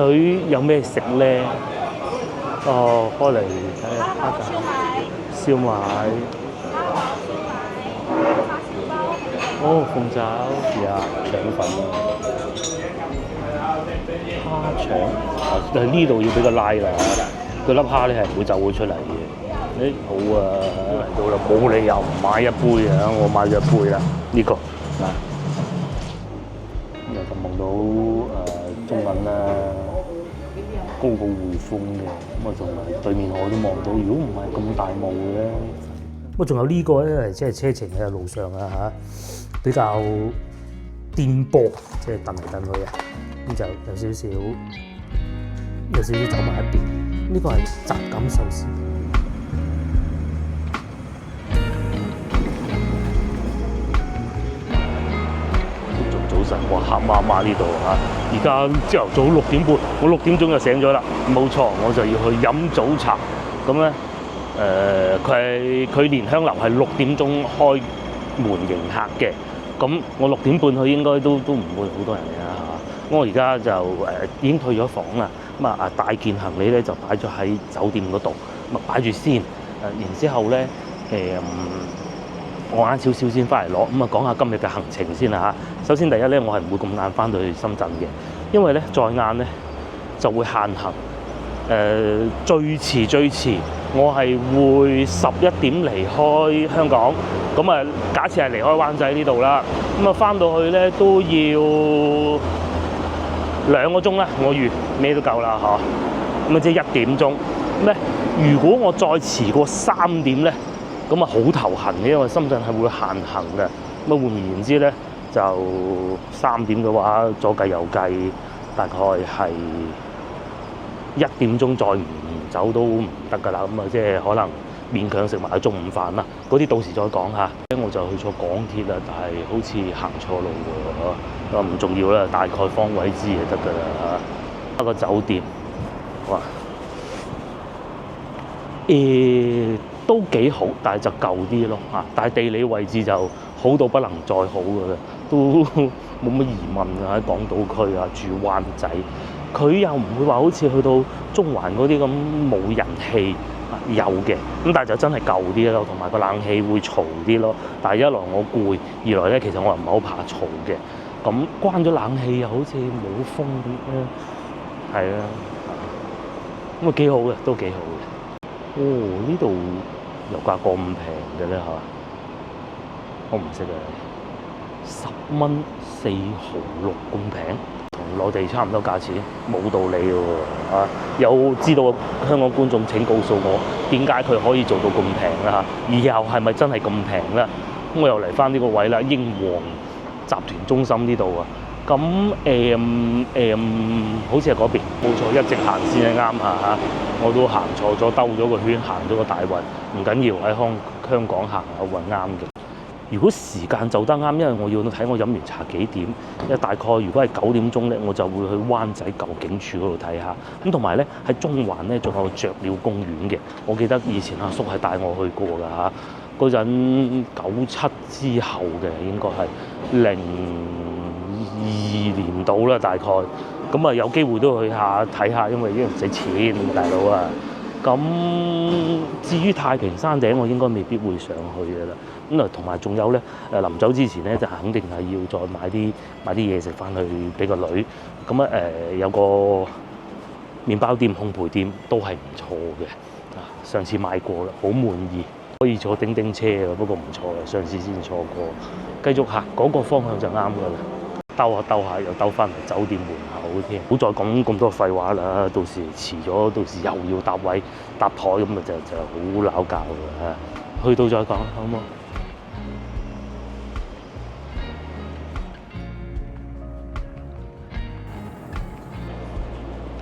佢有咩食咧？哦，開嚟睇下蝦餃、燒賣、哦鳳爪、腸粉、蝦腸。但係呢度要俾個拉啦，個粒蝦咧係唔會走會出嚟嘅。誒好啊，嚟到啦，冇理由唔買一杯啊！我買咗一杯啦，呢個啊，又咁望到中文啦。高過匯豐嘅，咁啊仲係對面海都望到。如果唔係咁大霧嘅，咁啊仲有呢個咧，即係車程嘅路上啊嚇，比較顛簸，即係蹬嚟蹬去啊，咁就有少少走埋一邊。呢個係雜錦壽司。哇！黑麻麻呢度嚇，而家朝頭早6點半，我6點鐘就醒咗啦。冇錯，我就要去飲早茶。咁咧，佢蓮香樓係6點鐘開門迎客嘅。咁我6點半去應該都唔會好多人嘅嚇。我而家就已經退咗房啦。咁啊大件行李咧就擺咗喺酒店嗰度，咁啊擺住先。然之後咧我晏少少先翻嚟攞，咁啊講下今日嘅行程先啦嚇。首先第一咧，我係唔會咁晏翻到去深圳嘅，因為咧再晏咧就會限行。最遲我係會11點離開香港，咁啊假設係離開灣仔呢度啦，咁啊翻到去咧都要2個鐘啦，我預咩都夠啦嚇。咁啊即係1點鐘。咁咧如果我再遲過3點咧，咁啊好頭痕嘅，因為深圳係會限行嘅。咁啊換而言之咧，就3點嘅話左計右計，大概係1點鐘再唔走都唔得㗎啦。咁啊即係可能勉強食埋中午飯啦。嗰啲到時再講下。我就去坐港鐵啦，但係好似行錯路喎。唔重要啦，大概方位知就得㗎啦嚇。一個酒店，哇！都幾好，但係就舊啲咯嚇。但係地理位置就好到不能再好㗎啦，都冇乜疑問啊！喺港島區啊，住灣仔，佢又唔會話好似去到中環嗰啲咁冇人氣有嘅，咁但係就真係舊啲咯，同埋個冷氣會嘈啲咯。但係一來我攰，二來咧其實我又唔係好怕嘈嘅。咁關咗冷氣又好似冇風啲咧，係啊，咁啊幾好嘅，都幾好嘅。哦，呢度油價咁平嘅咧嚇，我唔識啊，10蚊4毫6咁平，同內地差唔多價錢，冇道理嘅喎啊！有知道香港觀眾請告訴我，點解佢可以做到咁平啦嚇？以後係咪真係咁平咧？咁我又嚟翻呢個位啦，英皇集團中心呢度啊。咁好似係嗰邊，冇錯，一直行先係啱嚇。我都行錯咗，兜咗個圈，行咗個大運，唔緊要，喺香港行下運啱嘅。如果時間就得啱，因為我要睇我飲完茶幾點，因為大概如果係9點鐘咧，我就會去灣仔舊警署嗰度睇下。咁同埋咧喺中環咧仲有個雀鳥公園嘅，我記得以前阿叔係帶我去過㗎嚇。嗰陣97之後嘅應該係02年到啦，大概。咁啊有機會都去下睇下，因為呢樣唔使錢，大佬啊。咁至於太平山頂，我應該未必會上去嘅啦。咁啊，同埋仲有咧，臨走之前咧，就肯定係要再買啲嘢食翻去俾個女。咁啊有個麵包店、烘焙店都係唔錯嘅。啊，上次買過啦，好滿意。可以坐叮叮車嘅，不過唔錯嘅，上次先錯過。繼續行嗰個方向就啱㗎啦。兜下又兜翻嚟酒店門口添，唔好再講咁多廢話啦！到時遲咗，到時又要搭位搭台咁啊，就好鬧交㗎啦！去到再講好唔好？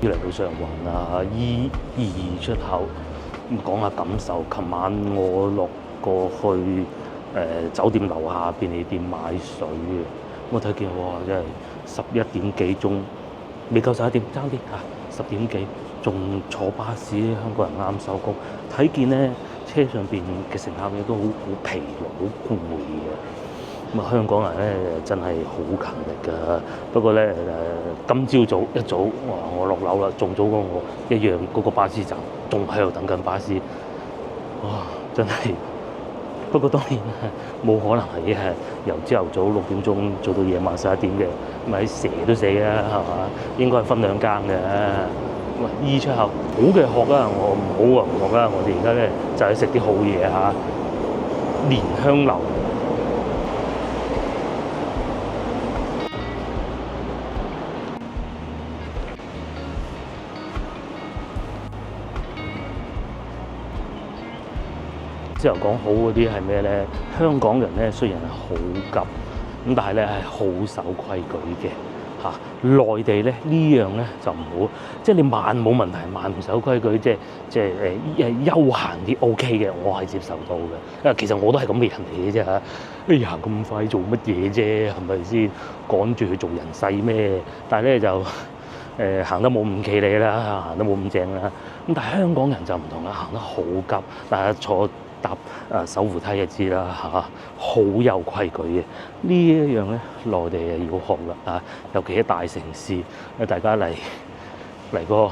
要嚟到上環啊，E22出口咁講下感受。琴晚我落過去酒店樓下便利店買水嘅。我睇見哇，真係11點幾鐘，未夠11點，爭啲嚇10點幾，仲坐巴士，香港人啱收工。睇見咧車上邊嘅乘客咧都好疲勞、好攰嘅。咁啊，香港人咧真係好勤力㗎。不過咧今朝早一早，我落樓啦，仲早過我一樣嗰個巴士站，仲喺度等緊巴士。哇！真係〜不過當然冇可能係由朝頭早6點鐘做到夜晚11點嘅，咪蛇都死啦，係嘛？應該係分兩更嘅。咁醫出口好嘅學啦，我唔好啊唔學啦。我哋而家咧就係食啲好嘢嚇，蓮香樓。之後講好嗰啲係咩咧？香港人咧雖然係好急，咁但係咧係好守規矩嘅嚇。內地咧呢樣咧就唔好，即係你慢冇問題，慢唔守規矩，即係休閒啲 OK 嘅，我係接受到嘅。因為其實我都係咁嘅人嚟嘅啫嚇。哎呀咁快做乜嘢啫？係咪先趕住去做人世咩？但係咧就行得冇咁企理啦，行得冇咁正啦。咁但係香港人就唔同啦，行得好急，大家坐搭手扶梯就知啦嚇，好有規矩嘅。呢一樣咧，內地係要學啦啊！尤其喺大城市，大家嚟個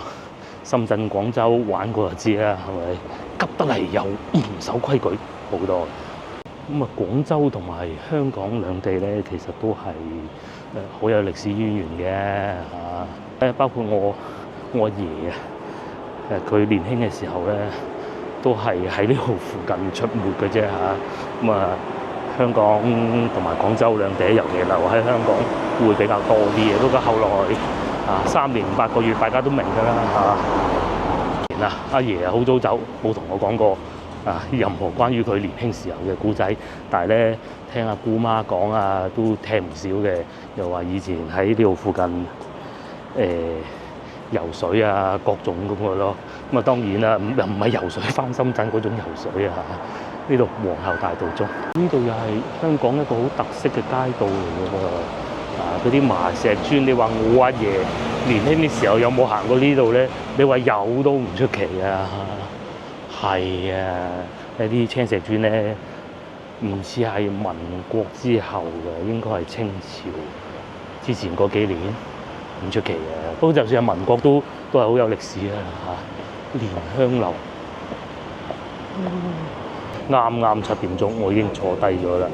深圳、廣州玩過就知啦，係咪？急得嚟又唔守規矩好多。咁啊，廣州同埋香港兩地咧，其實都係好有歷史淵源嘅嚇。包括我阿爺啊，佢年輕嘅時候咧，都係喺呢度附近出沒嘅啫嚇。咁啊，香港同埋廣州兩地，尤其留喺香港會比較多啲嘅。不過後來3年8個月，大家都明㗎啦嚇。然阿爺好早走，冇同我講過任何關於佢年輕時候嘅故仔。但係咧，聽阿姑媽講都聽唔少嘅。又話以前喺呢度附近游水各種咁嘅咯。咁當然啦，又唔係游水返深圳嗰種游水呢度皇后大道中，呢度又係香港一個好特色嘅街道嚟嘅喎。嗰啲麻石磚，你話我阿爺年輕啲時候有冇行過呢度咧？你話有都唔出奇啊。係啊，呢啲青石磚咧，唔似係民國之後嘅，應該係清朝之前嗰幾年，唔出奇嘅。不過就算係民國都係好有歷史蓮香樓，啱7點鐘我已經坐低咗啦。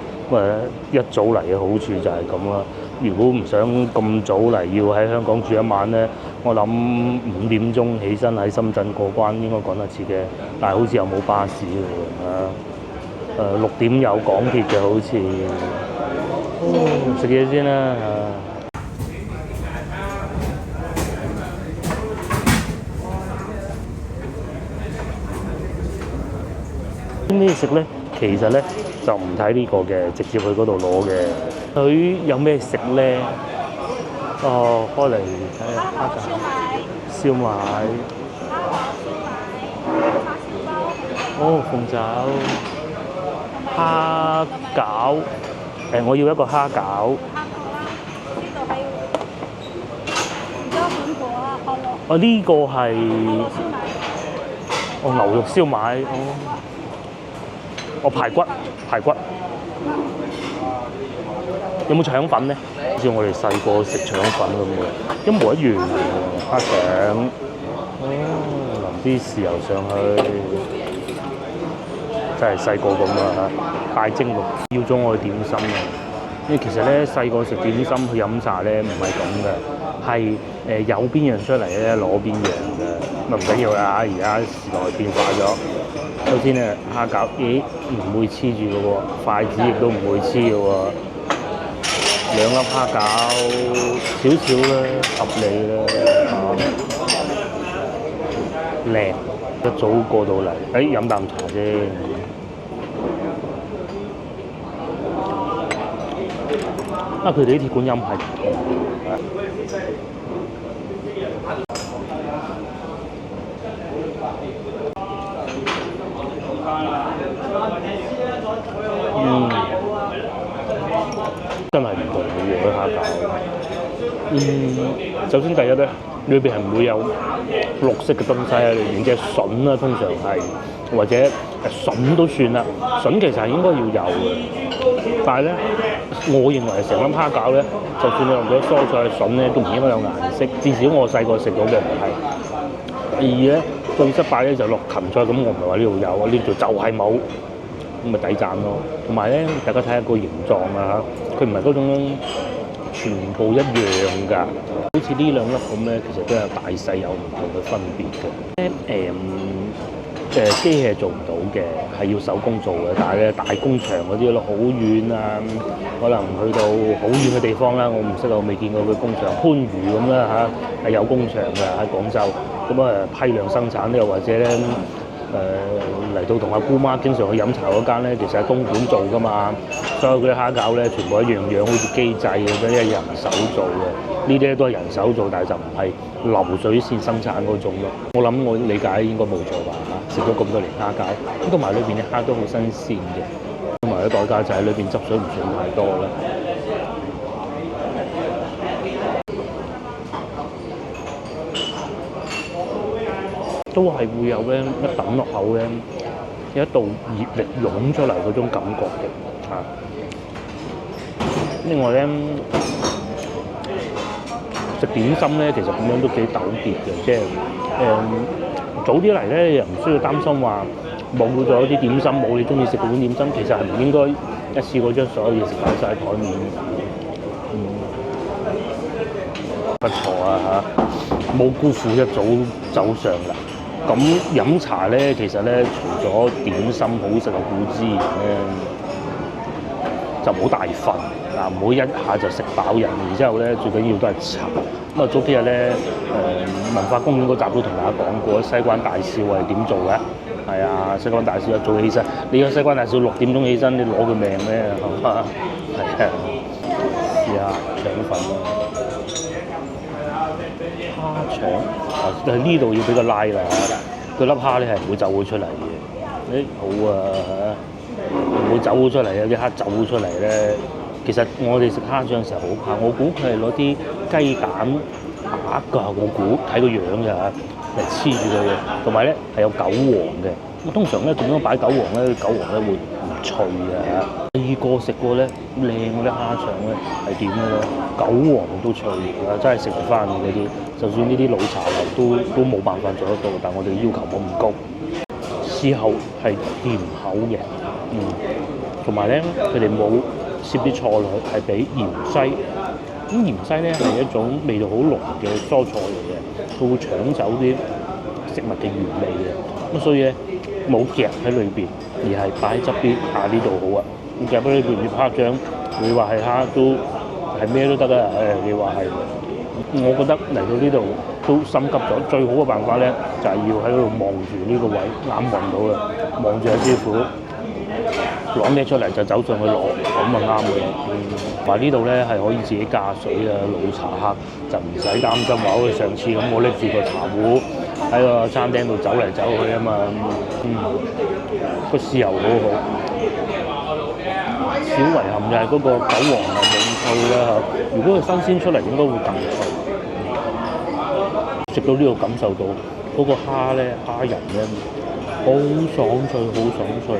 一早嚟嘅好處就係咁啦。如果唔想咁早嚟，要喺香港住一晚咧，我諗5點鐘起身喺深圳過關應該趕得切嘅。但係好似又冇巴士喎6點有港鐵嘅好似。食嘢先啦咩食咧？其實咧就唔睇呢個嘅，直接去嗰度攞嘅。佢有咩食咧？開嚟睇下蝦餃、燒賣、鳳爪、蝦餃。我要一個蝦餃。呢個係牛肉燒賣。排骨，有冇腸粉咧？好似我哋細個食腸粉咁嘅，一模一樣蝦腸。淋啲豉油上去，真係細個咁啊！大蒸籠要咗我去點心啊！因為其實咧細個食點心去飲茶咧唔係咁嘅，係有邊樣出嚟咧攞邊樣嘅。唔緊要啦，而家時代變化咗。首先咧蝦餃，唔會黐住嘅喎，筷子亦都唔會黐嘅喎。2粒蝦餃，少少啦，合理啦，靚，一早過到嚟，飲啖茶先。佢哋啲鐵觀音係真係唔同嘅喎，蝦餃。首先第一咧，裏邊係唔會有綠色嘅東西喺裏邊，即係筍啦，通常係或者筍都算啦。筍其實係應該要有嘅，但係咧我認為成粒蝦餃咧，就算你落咗蔬菜筍咧，都唔應該有顏色。至少我細個食到嘅唔係。第二咧，最失敗咧就落芹菜，咁我唔係話呢度有啊，呢度就係冇，咁咪抵讚咯。同埋咧，大家睇下個形狀啊，佢唔係嗰種全部一樣㗎，好似呢兩粒咁咧，其實都有大細有唔同嘅分別嘅。機器係做唔到嘅，係要手工做嘅。但係咧，大工場嗰啲咯，好遠啊，可能去到好遠嘅地方啦。我唔識，我未見過佢工場。番禺咁啦嚇，係有工場嘅喺廣州。咁批量生產，又或者咧嚟到同阿姑媽經常去飲茶嗰間咧，其實喺東莞做噶嘛。所有嗰啲蝦餃咧，全部一樣樣，好似機製咁樣，因為人手做嘅。呢啲咧都係人手做，但係就唔係流水線生產嗰種咯。我諗我理解應該冇錯吧嚇，食咗咁多年蝦餃，咁同埋裏邊啲蝦都好新鮮嘅，同埋啲代價就係裏邊汁水唔算太多啦。都係會有咧一抌落口咧，有一道熱力湧出嚟嗰種感覺嘅嚇。另外咧，食點心咧，其實咁樣都幾糾結嘅，即係早啲嚟咧，又唔需要擔心話冇咗啲點心，冇你中意食嗰種點心，其實係唔應該一次過將所有嘢食擺晒喺台面。不錯啊嚇，冇辜負一早走上嚟。咁飲茶咧，其實咧，除咗點心好食嘅固之然咧，就唔好大份嗱，唔好一下就食飽人。然之後咧，最緊要都係茶。咁啊，早幾日咧，文化公園嗰集都同大家講過，西關大少係點做嘅？係啊，西關大少一早起身，你個西關大少6點鐘起身，你攞佢命咩？係嘛？係啊，試下腸粉啊！蝦腸啊，喺呢度要俾個拉啦嚇，個粒蝦咧係唔會走咗出嚟嘅。好啊，唔會走咗出嚟啊！啲蝦走咗出嚟咧，其實我哋食蝦腸嘅時候好怕，我估佢係攞啲雞蛋打㗎，我估睇個樣㗎嚇，嚟黐住佢嘅，同埋咧係有韭黃嘅。咁通常咧咁樣擺韭黃咧，韭黃咧會唔脆嘅嚇。第二個食過咧靚嗰啲蝦腸咧係點嘅咧？韭黃都脆啊，真係食唔翻嘅呢啲。就算呢啲老茶樓都冇辦法做得到，但我哋要求冇咁高。之後係甜口嘅，同埋咧佢哋冇攝啲菜落去，係俾芫茜。咁芫茜咧係一種味道好濃嘅蔬菜嚟嘅，佢會搶走啲食物嘅原味嘅。咁所以咧冇夾喺裏邊，而係擺喺側邊啊，呢度好啊。咁夾喺裏邊啲蝦醬，你話係蝦都係咩都得啊！你話係。我覺得嚟到呢度都心急咗，最好嘅辦法咧就係要喺度望住呢個位，眼望到啦，望住阿師傅攞咩出嚟就走上去攞，咁啊啱嘅。話呢度咧係可以自己加水啊，老茶客就唔使擔心話好似上次咁，我拎住個茶壺喺個餐廳度走嚟走去啊嘛。個豉油好好，小遺憾就係嗰個韭黃係冇咁脆啦嚇。如果佢新鮮出嚟，應該會更脆。食到呢度感受到嗰個蝦咧，蝦仁咧好爽脆，好爽脆，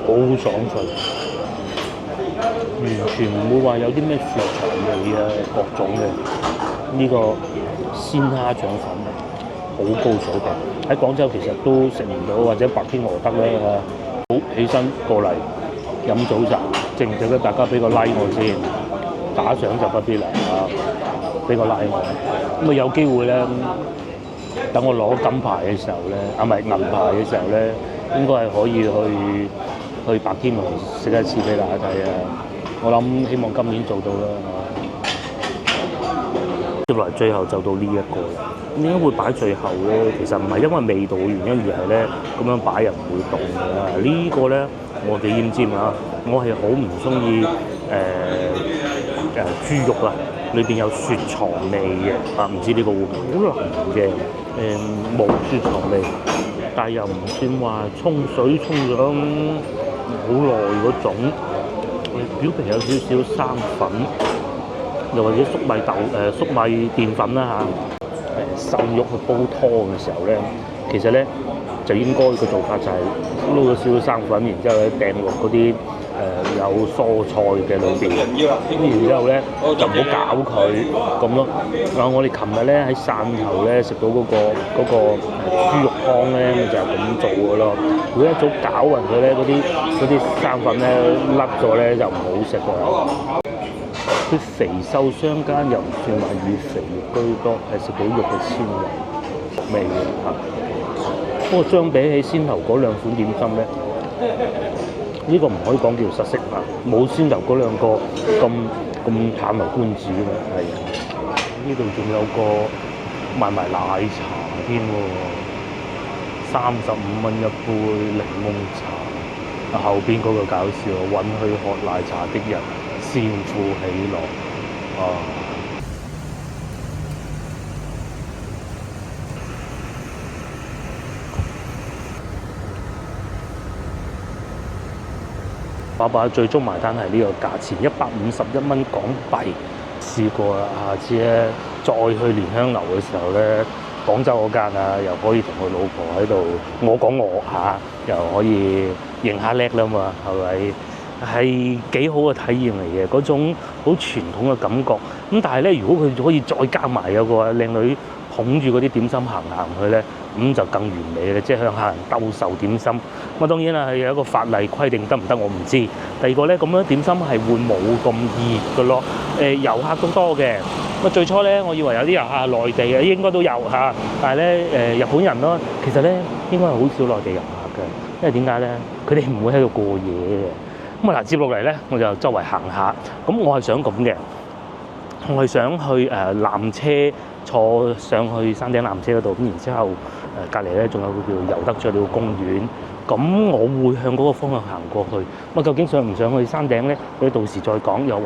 好爽脆，完全唔會話有啲咩雪藏味啊，各種嘅呢個鮮蝦腸粉好高水平。喺廣州其實都食唔到，或者白天鵝得咧嚇。好起身過嚟飲早茶，值唔值得大家俾個 like 我先？打賞就不必啦嚇，俾個 like 我。咁有機會咧，等我攞金牌嘅時候咧，唔係銀牌嘅時候咧，應該係可以去白天鵝食一次俾大家睇啊！我諗希望今年做到啦嚇。接落嚟最後就到呢一個啦。點解會擺最後咧？其實唔係因為味道嘅原因，而係咧咁樣擺又唔會凍嘅。呢個咧我幾厭尖啊！我係好唔中意豬肉啊，裏邊有雪藏味嘅啊，唔知呢個會唔會好腍嘅？冇雪藏味，但係又唔算話沖水沖咗好耐嗰種。表皮有少少生粉，又或者粟米澱粉啦嚇。瘦肉去煲湯嘅時候咧，其實咧就應該個做法就係撈咗少少生粉，然之後咧掟落嗰啲有蔬菜嘅裏邊，咁然之後咧就唔好搞佢咁咯。我哋琴日咧喺汕頭咧食到嗰個豬肉湯咧，咪就係咁做嘅咯。如果一早攪勻佢咧，嗰啲生粉咧甩咗咧就唔好食㗎啦。佢肥瘦相間又唔算話以肥肉居多，係食到肉嘅纖維味嘅嚇。不過相比起先頭嗰兩款點心咧，呢個唔可以講叫失色嚇，冇先頭嗰兩個咁歎為觀止嘅。係呢度仲有個賣埋奶茶添喎，35蚊一杯檸檬茶。後邊嗰個搞笑，允許喝奶茶的人先富喜樂啊！爸爸最終埋單係呢個價錢，151蚊港幣。試過啦，下次咧再去蓮香樓嘅時候咧，廣州嗰間啊，又可以同佢老婆喺度我講我下，又可以認下叻啦嘛，係咪？係幾好嘅體驗嚟嘅，嗰種好傳統嘅感覺。咁但係咧，如果佢可以再加埋有個靚女捧住嗰啲點心行去咧，咁就更完美啦！即係向客人兜售點心。咁當然啦，係有一個法例規定得唔得我唔知。第二個咧，咁樣點心係會冇咁熱嘅咯。遊客都多嘅。咁最初咧，我以為有啲遊客內地嘅應該都有嚇，但係咧日本人咯，其實咧應該係好少內地遊客嘅，因為點解咧？佢哋唔會喺度過夜嘅。咁啊嗱，接落嚟咧，我就周圍行下。咁我係想咁嘅，我係想去纜車坐上去山頂纜車嗰度，咁然之後隔離咧仲有個叫尤德雀鳥公園。咁我會向嗰個方向行過去。咁究竟上唔上去山頂咧？我哋到時再講。又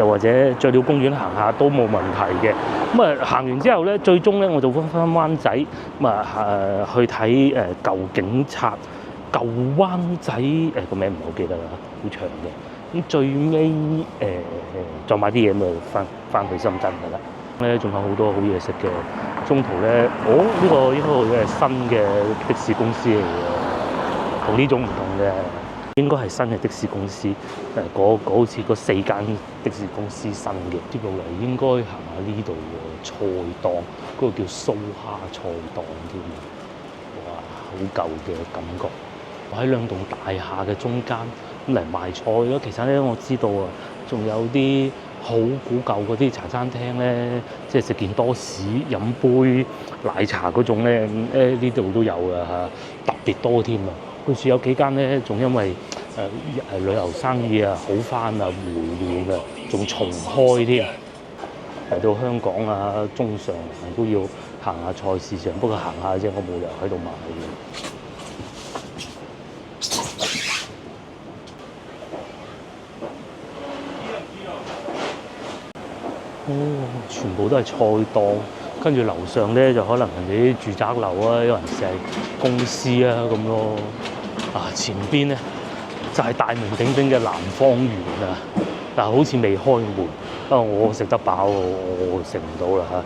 或者雀鳥公園行下都冇問題嘅。咁啊行完之後咧，最終咧我就翻灣仔，咁啊去睇舊警察。舊灣仔個名唔係好記得啦，好長嘅。咁最尾再買啲嘢咪翻去深圳㗎啦。咧仲有好多好嘢食嘅。中途咧，呢個應該係新嘅的士公司嚟嘅，同呢種唔同嘅，應該係新嘅的士公司。好似嗰4間的士公司新嘅。接落嚟應該行下呢度嘅菜檔，嗰個叫蘇蝦菜檔添。哇，好舊嘅感覺。喺兩棟大廈嘅中間咁嚟賣菜咯。其實咧，我知道啊，仲有啲好古舊嗰啲茶餐廳咧，即係食件多士、飲杯奶茶嗰種咧，呢度都有㗎嚇，特別多添啊！好似有幾間咧，仲因為旅遊生意啊好翻啊、回暖啊，仲重開添。嚟到香港啊，中上環都要行下菜市場，不過行下啫，我冇理由喺度買嘅。全部都係菜檔，跟住樓上咧就可能人哋啲住宅樓啊，有人成公司啊咁咯。前邊咧就係大名鼎鼎嘅南方園啊，但係好似未開門。我食得飽，我食唔到啦嚇。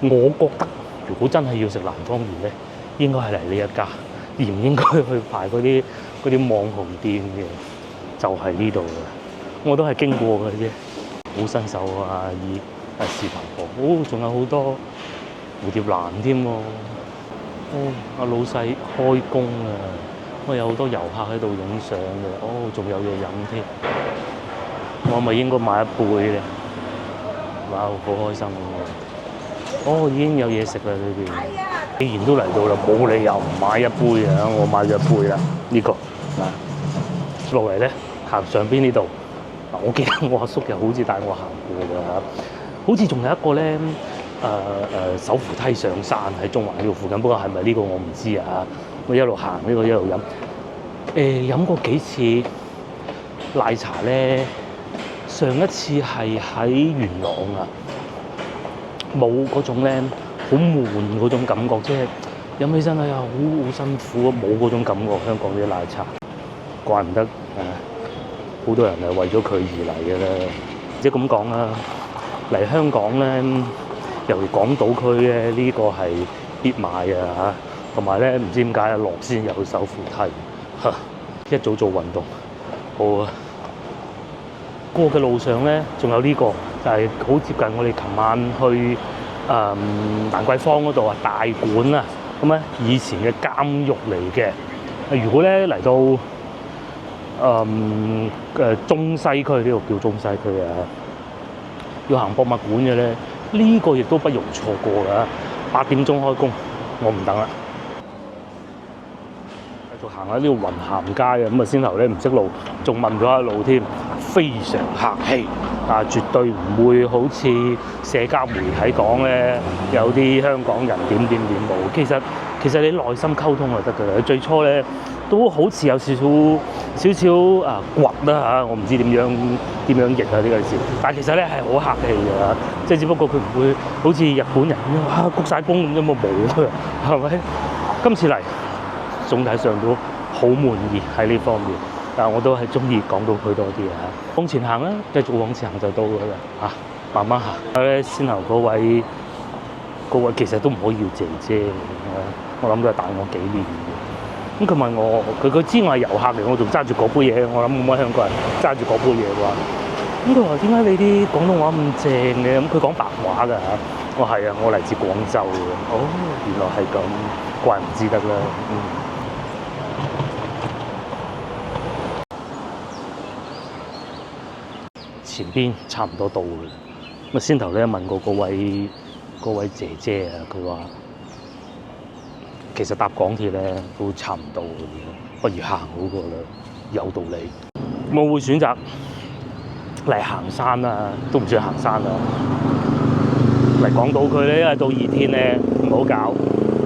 我覺得如果真係要食南方園咧，應該係嚟呢一家，而唔應該去排嗰啲網紅店嘅，就係呢度嘅。我都係經過嘅啫。好新手啊！視頻號，仲有好多蝴蝶蘭添喎。阿老細開工啊！有好多遊客喺度影相嘅。仲有嘢飲添。我咪應該買一杯咧。哇！好開心喎。已經有嘢食啦裏邊。既然都嚟到啦，冇理由唔買一杯啊！我買咗一杯啦，呢個落嚟咧，行上邊呢度。我記得我阿叔又好似帶我行過㗎嚇，好似仲有一個咧，手扶梯上山喺中環呢度附近，不過係咪呢個我唔知啊。我一路行呢個一路飲，飲過幾次奶茶咧。上一次係喺元朗啊，冇嗰種咧好悶嗰種感覺，即係飲起身好辛苦，冇嗰種感覺。香港啲奶茶，怪唔得好多人係為咗佢而嚟嘅啦，即係咁講啦。嚟香港咧，尤其港島區咧，呢個係必買嘅嚇。同埋咧，唔知點解落先有手扶梯，一早做運動，好啊！過嘅路上咧，仲有呢、個就係、好接近我哋琴晚去蘭桂坊嗰度啊，大館啊，咁咧以前嘅監獄嚟嘅。如果咧嚟到中西區，呢度叫中西區啊，要行博物館嘅咧，呢、個亦都不容錯過㗎。8點鐘開工，我唔等啦。繼續行喺呢個雲咸街啊，咁啊先頭咧唔識路，仲問咗下路添，非常客氣啊，絕對唔會好似社交媒體講咧，有啲香港人點冇。其實你內心溝通就得㗎啦。最初咧都好似有少少掘啦嚇，我唔知點樣譯啊呢個字，但係其實咧係好客氣㗎，即係只不過佢唔會好似日本人咁樣哇鞠晒躬咁樣冇啊，係咪？今次嚟總體上都好滿意喺呢方面，但係我都係中意港島區多啲啊！往前行啦，繼續往前行就到㗎啦嚇，慢慢行。咧先頭嗰位其實都唔可以叫姐姐，我諗都係大我幾年嘅。咁佢問我，佢知我係遊客嚟，我仲揸住嗰杯嘢，我諗冇乜香港人揸住嗰杯嘢啩。咁佢話點解你啲廣東話咁正嘅？咁佢講白話㗎嚇。我係啊，我嚟自廣州嘅。哦，原來係咁，怪唔知得啦。前邊差唔多到嘅啦。咁先頭咧問過嗰位姐姐啊，佢話其實搭港鐵咧都差唔多嘅，不如行好過啦，有道理。我會選擇嚟行山啊，都唔算行山啊。嚟港島區咧，因為到熱天咧唔好搞，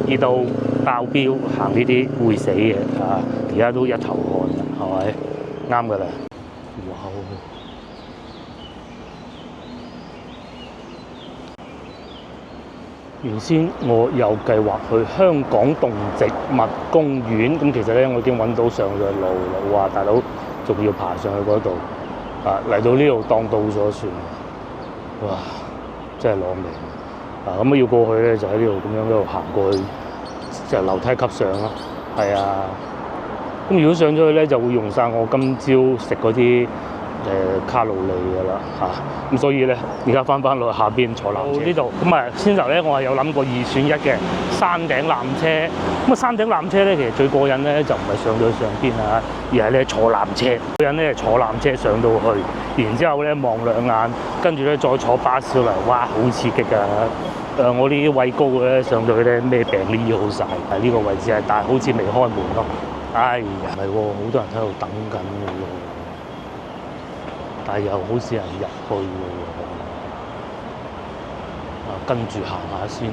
熱到爆標，行呢啲會死嘅啊！而家都一頭汗啦，係咪？啱㗎啦。哇！原先我有計劃去香港動植物公園，咁其實咧我已經揾到上嘅路啦。哇！大佬仲要爬上去嗰度啊！嚟到呢度當到咗算，哇！真係攞命啊！咁要過去咧就喺呢度咁樣一路行過去，就樓梯級上咯。係啊，咁如果上咗去咧就會用晒我今朝食嗰啲卡路里㗎啦嚇。咁所以咧而家翻落去下邊坐纜車呢度。咁啊先頭咧我係有諗過2選1嘅山頂纜車。咁啊山頂纜車咧其實最過癮咧就唔係上到去上邊啊，而係咧坐纜車。過癮咧坐纜車上到去，然之後咧望兩眼，跟住咧再坐巴士嚟，哇好刺激㗎！我呢啲畏高嘅咧上到去咧咩病都醫好晒。呢個位置係但係好似未開門咯。哎呀，唔係喎，好多人喺度等緊㗎喎，但係又好少人入去喎。跟住行下先咯。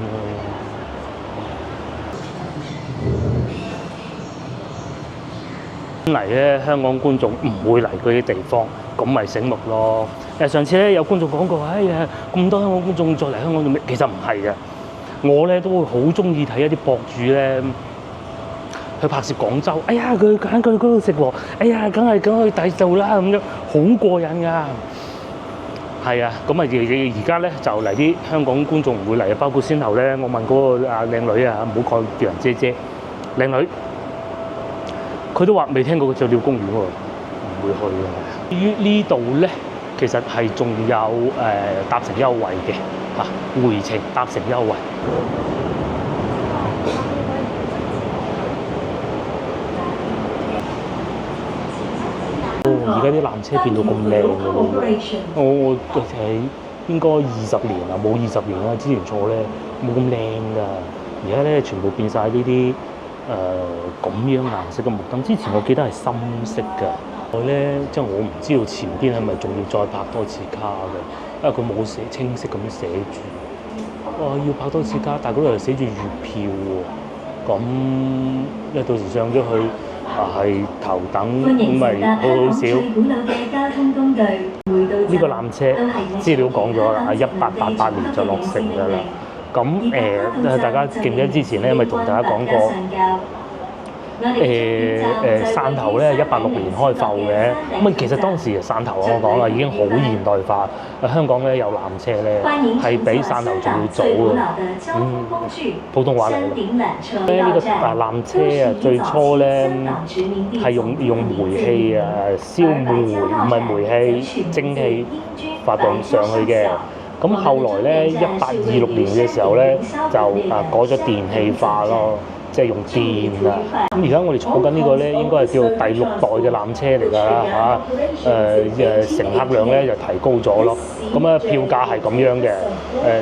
嚟咧，香港觀眾唔會嚟嗰啲地方，咁咪醒目咯。上次咧有觀眾講過，哎呀咁多香港觀眾再嚟香港做咩？其實唔係嘅，我咧都會好中意睇一啲博主咧去拍攝廣州。哎呀，佢揀佢嗰度食喎，哎呀，梗係去第度啦咁樣，好過癮㗎。係啊，咁啊而家咧就嚟啲香港觀眾唔會嚟啊，包括先頭咧，我問嗰個靚女啊，唔好講叫人姐姐，靚女，佢都話未聽過個雀鳥公園喎，唔會去嘅。至於呢度咧，其實係仲有搭乘優惠嘅嚇，回程搭乘優惠。而家啲纜車變到咁靚嘅喎，我係應該20年啦，冇20年啦，之前坐咧冇咁靚㗎。而家咧全部變晒呢啲咁樣顏色嘅木燈，之前我記得係深色㗎。我咧即係我唔知道前邊係咪仲要再拍多次卡嘅，因為佢冇寫清晰咁寫住。要拍多次卡，但係嗰度又寫住月票喎。咁因為到時上咗去。係頭等咁咪好少。呢個纜車資料講咗啦，係1888年就落成㗎啦。咁大家記唔記得之前咧，咪同大家講過汕頭咧186年開埠嘅，咁其實當時汕頭我講啦已經好現代化，香港咧有纜車咧係比汕頭仲要早嘅，普通話嚟嘅。呢個纜車啊，最初咧係用煤氣啊燒煤，唔係煤氣蒸汽發動上去嘅。咁後來咧1826年嘅時候咧就改咗電氣化咯。即係用電啊！咁而家我哋坐緊呢個咧，應該係叫做第6代嘅纜車嚟㗎啦嚇。乘客量咧就提高咗咯。咁啊票價係咁樣嘅。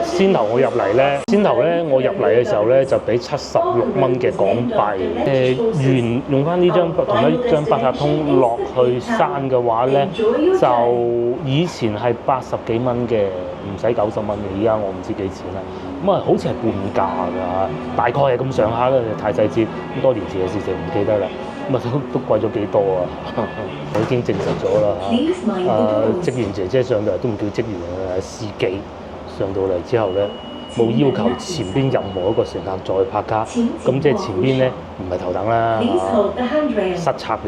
先頭我入嚟嘅時候咧就俾76蚊嘅港幣。用翻呢張同一張八達通落去山嘅話咧，就以前係80幾蚊嘅，唔使90蚊嘅。而家我唔知幾錢啦。咁啊，好似係半價㗎，大概係咁上下啦，太細節，咁多年前嘅事情唔記得啦。咁啊都貴咗幾多啊？我已經證實咗啦嚇。職員姐姐上到嚟都唔叫職員啊，司機上到嚟之後咧，冇要求前邊任何一個乘客再拍卡，咁即係前邊咧唔係頭等啦，失策了。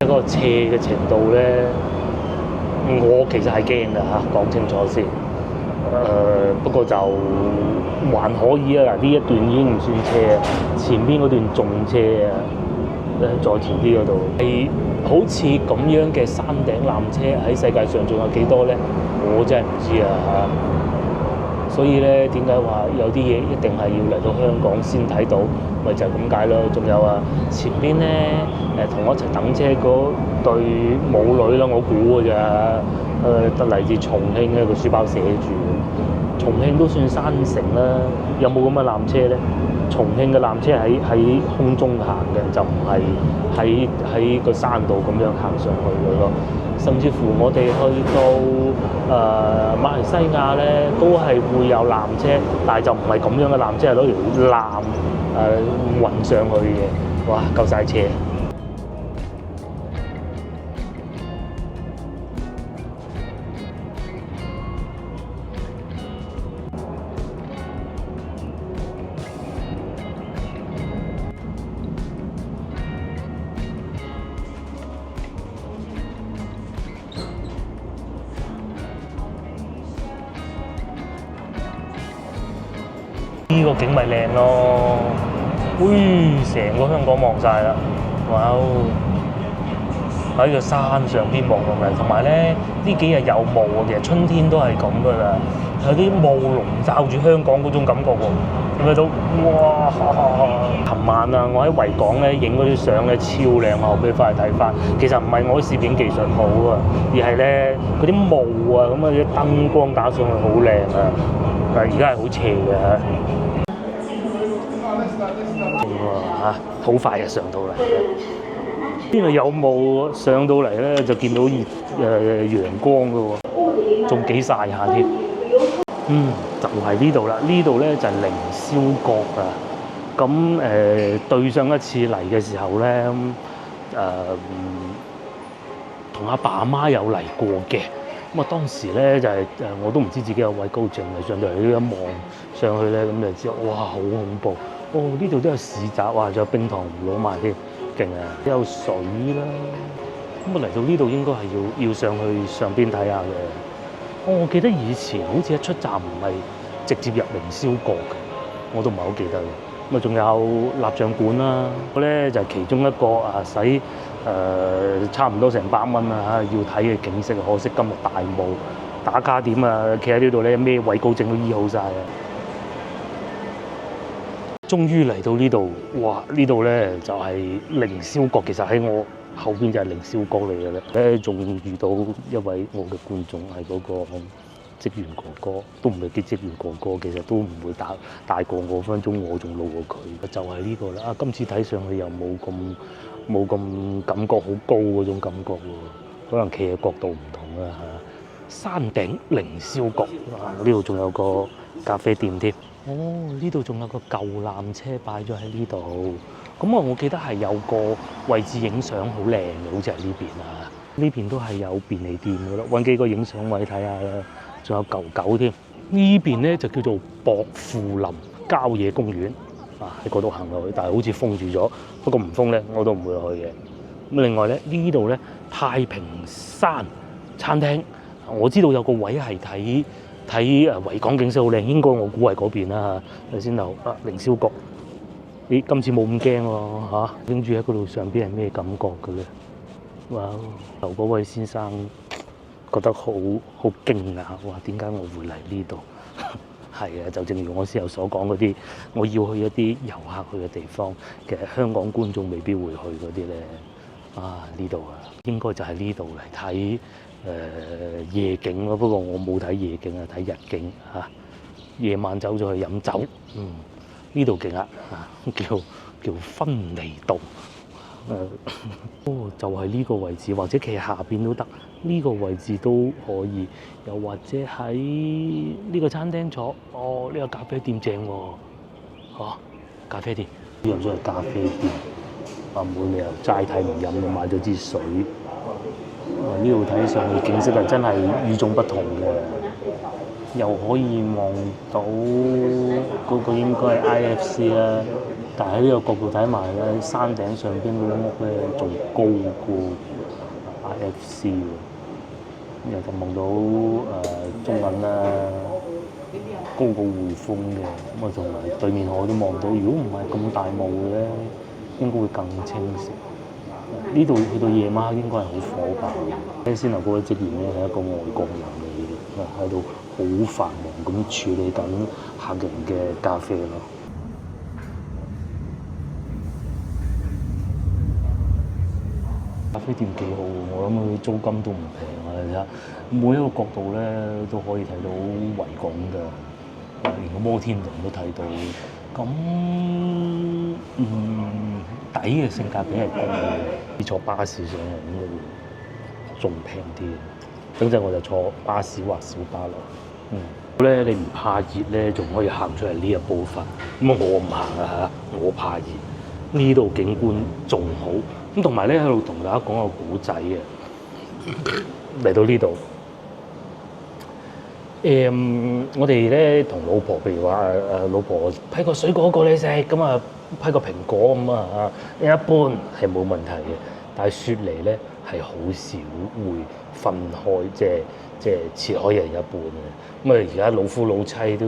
嗰個斜嘅程度咧，我其實係驚㗎嚇，講清楚先。不過就還可以啊，呢一段已經唔算斜，前邊嗰段仲斜啊，再前啲嗰度係好似咁樣嘅山頂纜車喺世界上仲有幾多咧？我真係唔知啊嚇。所以咧，點解話有啲嘢一定係要嚟到香港先睇到，咪就係咁解咯。仲有啊，前邊咧同我一齊等車嗰對母女啦，我估㗎咋，嚟自重慶嘅個書包寫住，重慶都算山城啦，有冇咁嘅纜車咧？重慶嘅纜車喺空中行嘅，就唔係喺個山度咁樣行上去嘅咯。甚至乎我哋去到馬來西亞咧，都係會有纜車，但係就唔係咁樣嘅纜車，係攞條纜運上去嘅。哇，夠晒車！呢個景咪靚咯，成個香港望晒啦，哇！喺個山上邊望落嚟，同埋咧呢幾日有霧啊，其實春天都係咁噶啦，有啲霧籠罩住香港嗰種感覺喎，見唔見到？哇！琴晚啊，我喺維港咧影嗰啲相咧超靚，我後尾翻去睇翻，其實唔係我啲攝影技術好啊，而係咧嗰啲霧啊，咁啊啲燈光打上去好靚啊，但係而家係好斜嘅嚇。好快就上到嚟，邊度有霧上到嚟咧，就見到陽光嘅喎，仲幾曬下添。就係呢度啦，呢度咧就係凌霄閣啊。咁對上一次嚟嘅時候咧，同阿爸阿媽有嚟過嘅。咁啊當時咧就係我都唔知自己有畏高症嚟，上到嚟一望上去咧，咁就知哇好恐怖。呢度都有市集，哇！仲有冰糖葫蘆賣添，勁啊！有水啦。咁嚟到呢度應該係要上去上邊睇下嘅。我記得以前好似一出站唔係直接入凌霄閣嘅，我都唔係好記得嘅。咁啊，仲有蠟像館啦，咧就係其中一個使差唔多成100蚊啊要睇嘅景色。可惜今日大霧，打卡點啊，企喺呢度咧，咩畏高症都醫好晒啊！終於嚟到呢度，哇！呢度咧就係凌霄閣，其實喺我後邊就係凌霄閣嚟嘅咧。咧仲遇到一位我嘅觀眾係嗰個職員哥哥，都唔係叫職員哥哥，其實都唔會大過我分鐘，我仲老過佢。就係呢個啦。今次睇上去又冇咁感覺好高嗰種感覺喎，可能企嘅角度唔同啦嚇。山頂凌霄閣，呢度仲有個咖啡店添。呢度仲有個舊纜車擺咗喺呢度，咁我記得係有個位置影相好靚嘅，好似係呢邊啊。呢邊都係有便利店嘅咯，揾幾個影相位睇下啦。仲有狗狗添。呢邊咧就叫做薄扶林郊野公園啊，喺嗰度行落去，但係好似封住咗。不過唔封咧，我都唔會去嘅。咁另外咧，呢度咧太平山餐廳，我知道有個位係睇維港景色好靚，應該我估係嗰邊啦。睇先頭啊，凌霄閣。咦，今次冇咁驚喎嚇，影住喺嗰度上邊係咩感覺嘅咧？哇！頭嗰位先生覺得好驚訝，哇！點解我會嚟呢度？係啊，就正如我先頭所講嗰啲，我要去一啲遊客去嘅地方，其實香港觀眾未必會去嗰啲咧。啊，呢度啊，應該就係呢度嚟睇夜景咯。不過我冇睇夜景啊，睇日景嚇。夜晚走咗去飲酒，呢度勁啊，叫芬尼道。就係呢個位置，或者企下邊都得，呢個位置都可以。又或者喺呢個餐廳坐，呢個咖啡店正喎，咖啡店入咗係咖啡店，冇理由齋睇唔飲，買咗支水。呢度睇上去景色係真係與眾不同嘅，又可以望到嗰個應該係 IFC 啦。但係喺呢個角度睇埋咧，山頂上邊嗰啲屋咧仲高過 IFC 喎。又就望到中銀啦，高過匯豐嘅。咁啊，同埋對面海都望到。如果唔係咁大霧嘅咧，應該會更清晰。呢度去到夜晚應該係好火爆嘅。先頭嗰位職員咧係一個外國人嚟嘅，喺度好繁忙咁處理緊客人嘅咖啡咯。咖啡店幾好，我諗佢租金都唔平啊！你睇下，每一個角度咧都可以睇到維港㗎，連個摩天輪都睇到。咁抵嘅性價比係高嘅，你坐巴士上嚟應該會仲平啲。等陣我就坐巴士或小巴落。你唔怕熱咧，仲可以行出嚟呢一部分。咁我唔行啊嚇，我怕熱。呢度景觀仲好。咁同埋咧喺度同大家講個古仔嘅，嚟到呢度，我哋咧同老婆，譬如話老婆批個水果過你食，咁啊批個蘋果咁啊，一般係冇問題嘅。但係雪梨咧係好少會分開，即係切開人一半嘅。咁啊而家老夫老妻都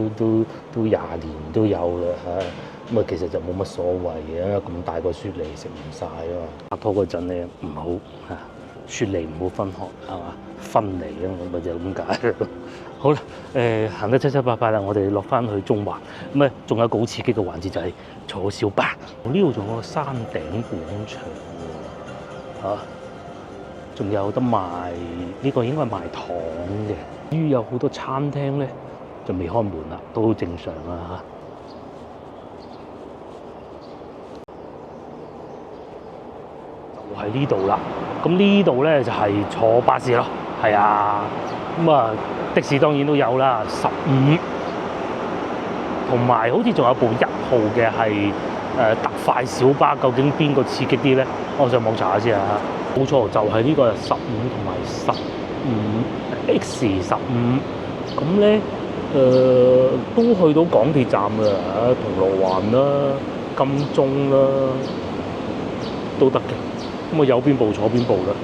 20年都有啦嚇。咁啊，其實就冇乜所謂嘅，咁大個雪梨食唔晒啊嘛。拍拖嗰陣咧唔好嚇，雪梨唔好分開係嘛，分離啊，咪就係咁解。好啦，行得七七八八啦，我哋落翻去中環。咁啊，仲有個好刺激嘅環節就係坐小巴。呢度仲有個山頂廣場喎，仲有得賣呢個應該係賣糖嘅。至於有好多餐廳咧就未開門啦，都好正常啊嚇。喺呢度啦，咁呢度咧就係坐巴士咯，係啊，咁啊的士當然都有啦，15，同埋好似仲有部1號嘅係特快小巴，究竟邊個刺激啲咧？我上網查下先啊，冇錯就係呢個15同埋15X15，咁咧都去到港鐵站啦，銅鑼灣啦、金鐘啦都得嘅。咁啊，右邊部坐邊部啦。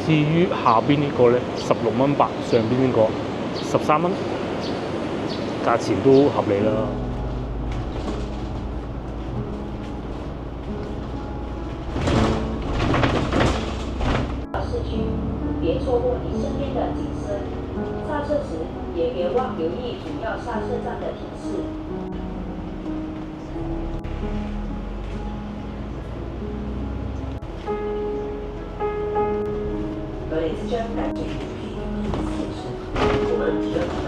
至於下邊呢個咧，16蚊8，上邊呢個13蚊，價錢都合理啦。市區，別錯過你身邊的景色。剎車時也別忘留意主要剎車站的提示。將感覺我們提了提答。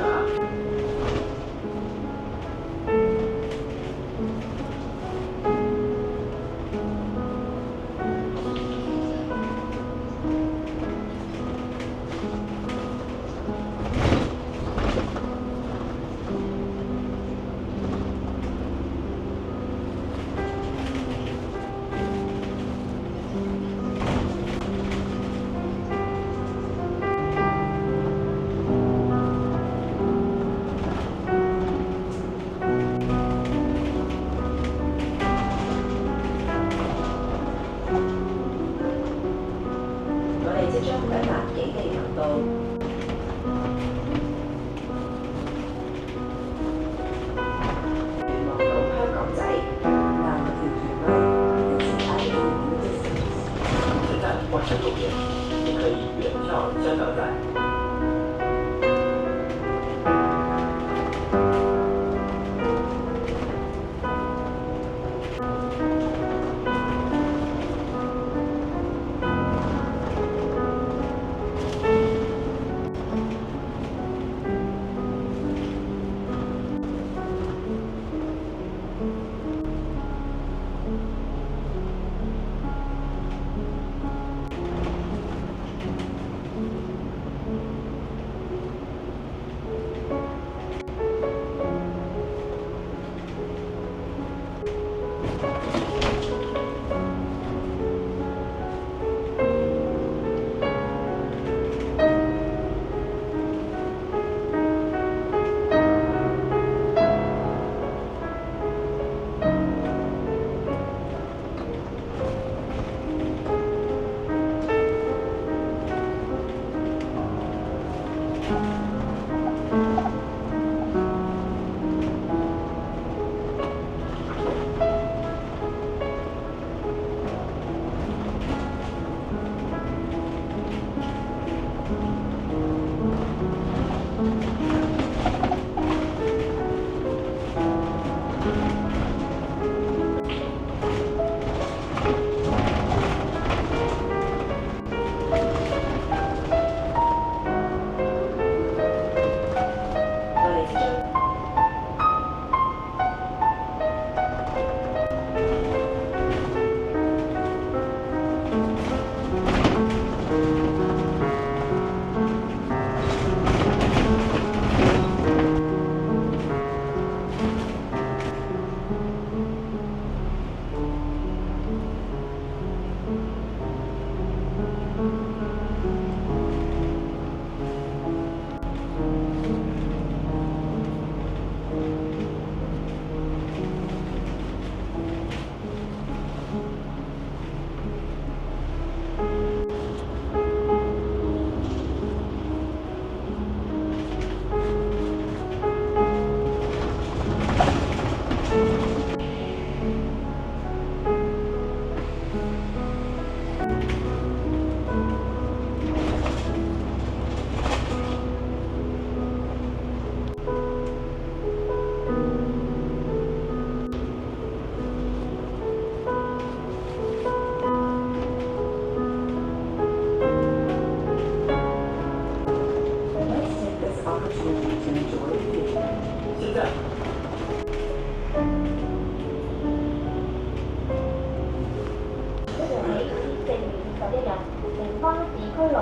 即將抵達幾地頻道。聯絡到香港仔。现在完成右边，你可以远眺香港仔。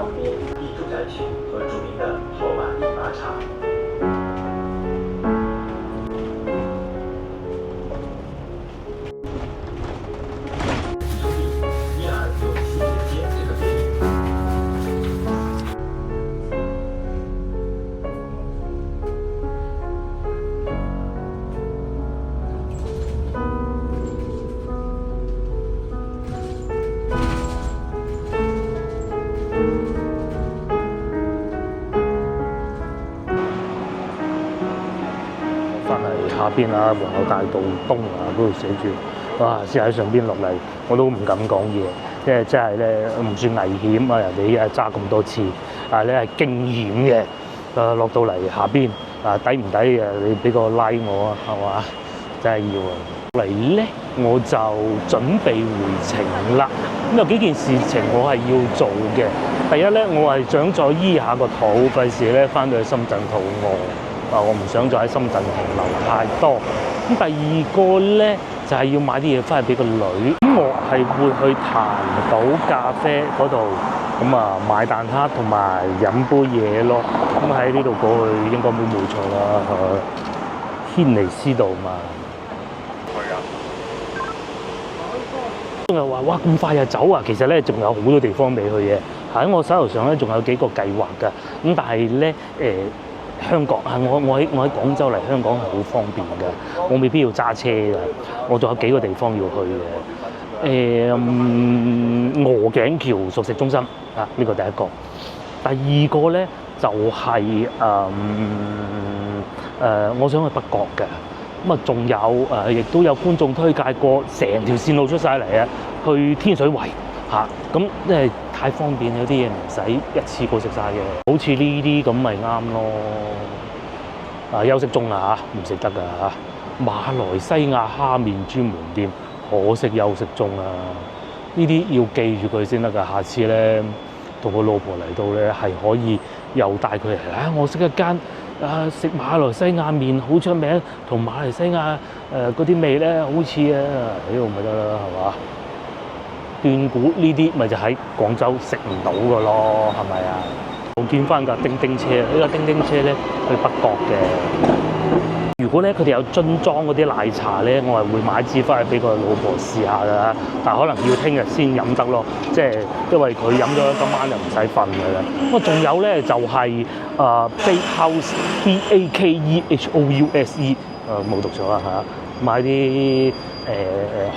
以住宅区和著名的跑马地马场。注意，尼尔有西铁街这个别名。翻嚟下邊啊，皇后大道東啊嗰度寫住，哇！先喺上邊落嚟，我都唔敢講嘢，因為真係咧唔算危險啊，人哋揸咁多次，但係咧係驚險嘅。落到嚟下邊抵唔抵啊？你俾個 like 我啊，係嘛？真係要啊！嚟咧我就準備回程啦。咁有幾件事情我係要做嘅。第一咧，我係想再醫下個肚，費事咧翻到去深圳肚餓。我唔想再喺深圳停留太多。咁第二個咧就係要買啲嘢翻去俾個女。咁我係會去檀島咖啡嗰度，咁買蛋撻同埋飲杯嘢咯。咁喺呢度過去應該冇錯啦，軒尼詩道嘛。仲有話哇咁快就走啊！其實咧仲有好多地方未去嘅，喺我手頭上咧仲有幾個計劃㗎。咁但係咧香港我喺廣州嚟香港係好方便嘅，我未必要揸車嘅，我仲有幾個地方要去嘅。鵝頸橋熟食中心啊，呢個第一個。第二個咧就係我想去北角嘅。咁啊，仲有亦都有觀眾推介過，成條線路出晒嚟啊，去天水圍嚇。咁因為太方便，有啲嘢唔使一次過食晒嘅，好似呢啲咁咪啱咯。休息中啊嚇，唔食得㗎嚇。馬來西亞蝦麵專門店，可惜休息中啊。呢啲要記住佢先得㗎，下次咧同個老婆嚟到咧係可以又帶佢嚟。我識一間食馬來西亞麵好出名，同馬來西亞嗰啲味咧好似啊，呢度咪得啦，係嘛？斷估呢啲咪就喺廣州食唔到㗎咯，係咪啊？我見翻架叮叮車，呢架叮叮車咧去北角嘅。如果咧佢哋有樽裝嗰啲奶茶咧，我係會買支翻去俾個老婆試下㗎，但係可能要聽日先飲得咯，即係因為佢飲咗今晚就唔使瞓㗎啦。咁啊，仲有咧就係Bakehouse BAKEHOUSE，冇讀錯啊嚇，買啲